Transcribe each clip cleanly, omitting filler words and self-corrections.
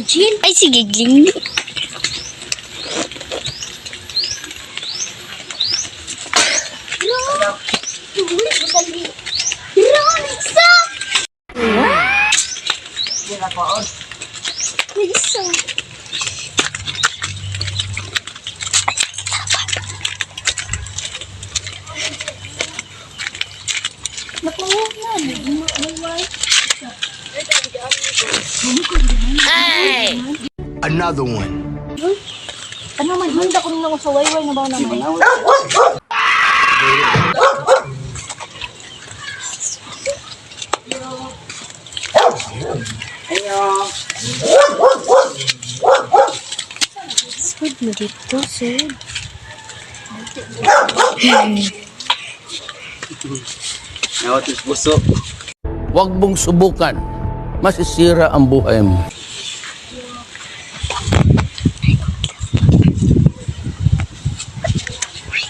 Jill? Ay, sige, Gling. Another one. Ano man, handa ko nung sa wayway na ba naman? Sud mo dito, Sud. Nawatis puso. Huwag mong subukan. Masisira ang buhay mo.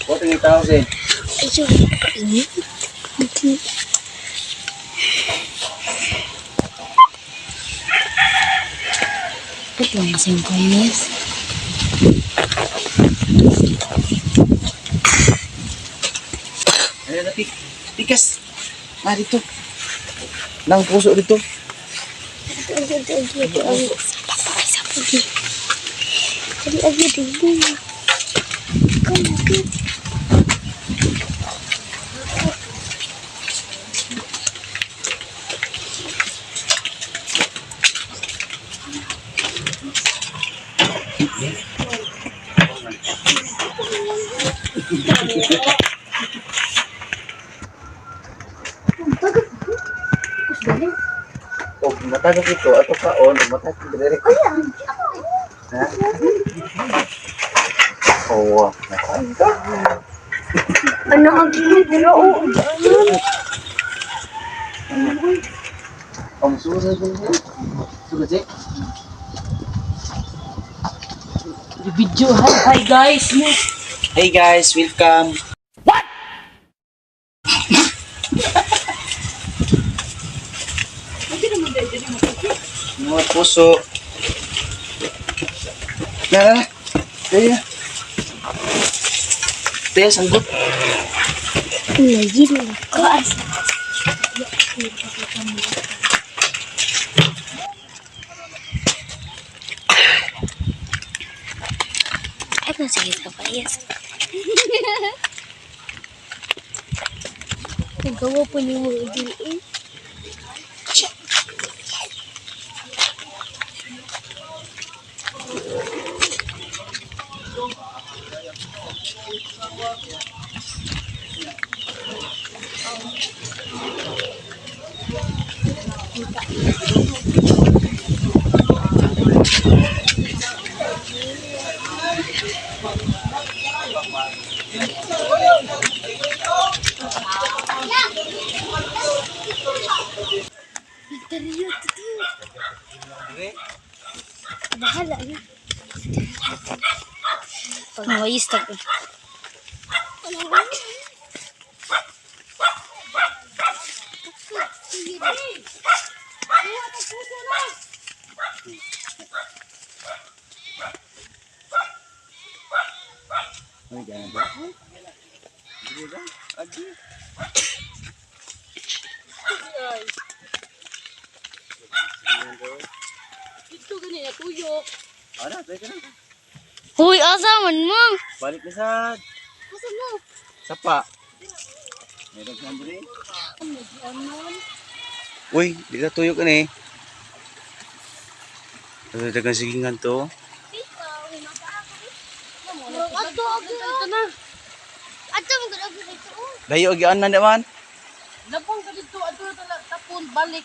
What ang itaw sin? Ayun, kainit. Ba't lang kasing kainis? Ayan na, tikas. Dito. Nang puso dito. Oh, matagak ito. Ato kaon. Matagak direct. Ha? Oh, matagak. Ano ang ginagawa? Oo, Ang susunod mo. Susunod siya. video. Hi guys. Hey guys, welcome. Mga puso. Na. Kaya. Kaya sanggot. Lagi na kaas. Ay, masakit ka pa, yes. Nagawa po niyo mga idiliin. Bahala na. Pag-ayos tayo. Ay, ganun ba? Hindi ba? Agi. Ito ganyan, tuyok. Ano? Teka na. Huy, asaman mo. Balik na sad. Asa mo? Sapa. Meron ka diri. Ano? Uy, di ka tuyo ka na eh. Dagan sigingan to. Ato, ato na. Ato, magandang dito. Layo agian na naman. Lapong ka dito, ato na tapon, balik.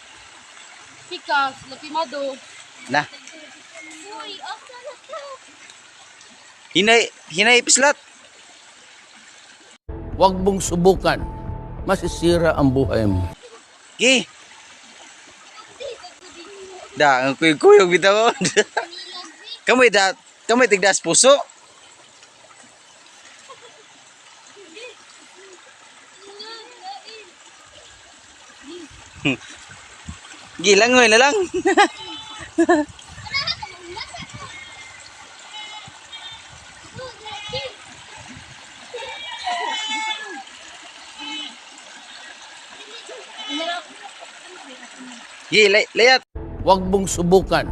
Pikas, lapimado. Na. Huy, asa na to. Hinay pislat. Huwag mong subukan. Masisira ang buhay mo. Gi. Da, ang kuyog bitaw. Kamoy tigdas puso. Gilangoy na lang. Gi, layat. Huwag mong subukan.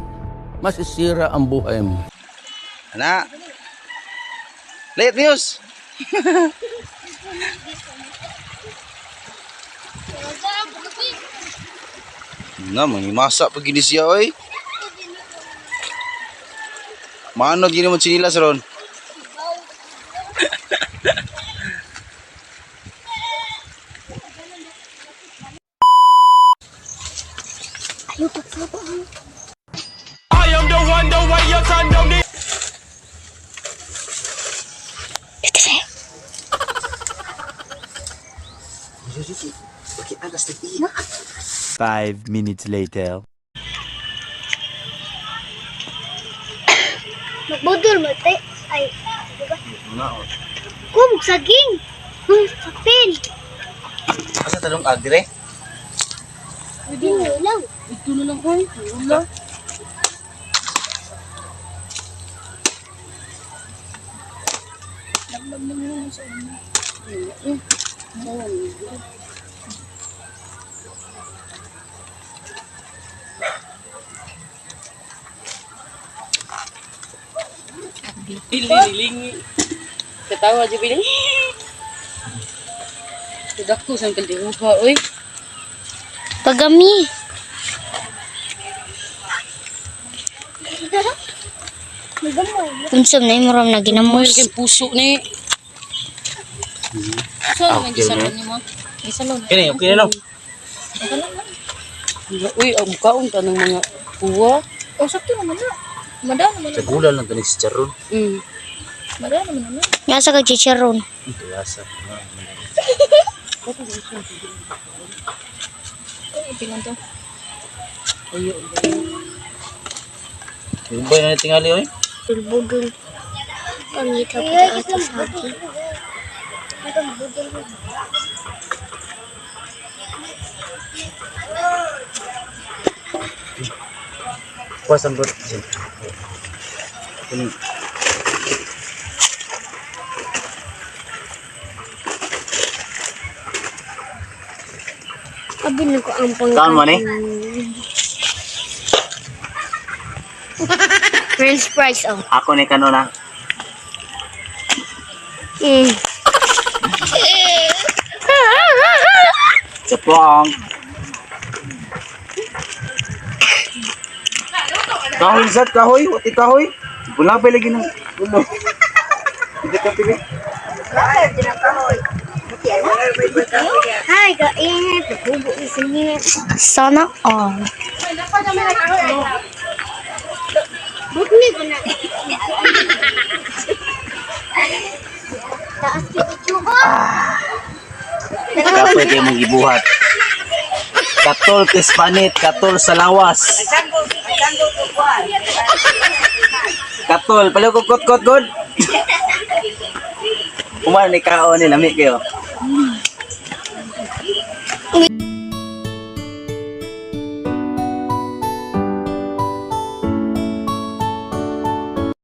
Masisira ang buhay mo. Ana. Layat Muse. Na, mangimasak pag gini siya, oy. Manod gini mo sinilas ron. Okay, alas na. 5 minutes later. Magbudol mo, te. Ay, diba? Kum, saging. Sapil. Asa talong agre? Hindi mo lang. Ito na lang ko. Wala. Hiling-hiling. Ketawa aja bilang. Sudah ku sampai di rumah, oi. Pagami. Unsam na yung maram na Mo ginamos. yung puso ni. Saan naman di salon ni mo? Di salon. Kini, okay na lang. Uy, ang kaon ka ng mga kuwa. Oh, sakto naman na. Madaan naman Sa gula lang tanig si Charon. Madaan naman naman. Nasa ka chicharon. Tulasa. Tingnan to. Yung boy na tingali, oy. Bulbudol. Pangita pa sa atas hati. Kuas ang bot. Kini. Abin ko ang pang. Kaon mo ni? French fries, oh. Ako ni kanuna. Sapong. Kahoy sad kahoy, wati kahoy. Wala pa lagi ng ulo. Hindi ka pili. Hi, kainit. Bubo isingit. Sana all. Bukni ko na. Taas kita ko. Kapag kayo mong gibuhat. Katol kispanit, katol sa lawas. Katol, pala ko kot god. Umar ni kaon ni lami kayo.